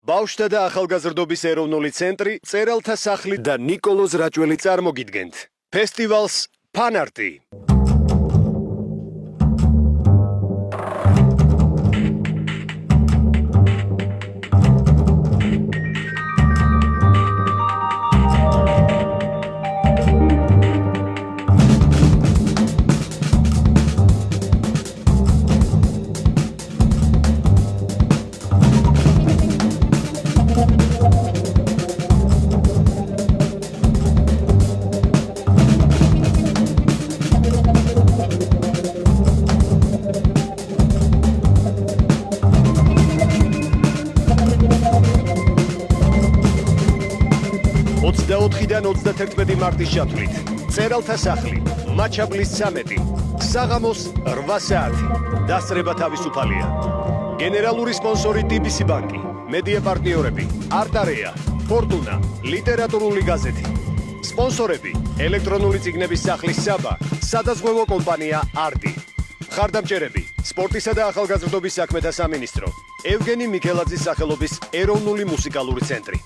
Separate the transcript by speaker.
Speaker 1: ბავშვთა და ახალგაზრდობის ეროვნული ცენტრი, წერალთა სახლი და ნიკოლოზ რაჭველი წარმოგიდგენთ ფესტივალს ფანარტი. და 31 მარტის ჩათვლით, წერალთა სახლი, მაჩაბლის 13, საღამოს 8 საათი, დასწრება თავისუფალია. გენერალური სპონსორი TBC ბანკი, მედია პარტნიორები, არტარეა, ფორტუნა, ლიტერატურული გაზეთი. სპონსორები, ელექტრონული წიგნების სახლის საბა, სადაზღვევო კომპანია არტი. მხარდამჭერები, სპორტისა და ახალგაზრდობის საქმეთა სამინისტრო, ევგენი მიქელაძის სახელობის ეროვნული მუსიკალური ცენტრი.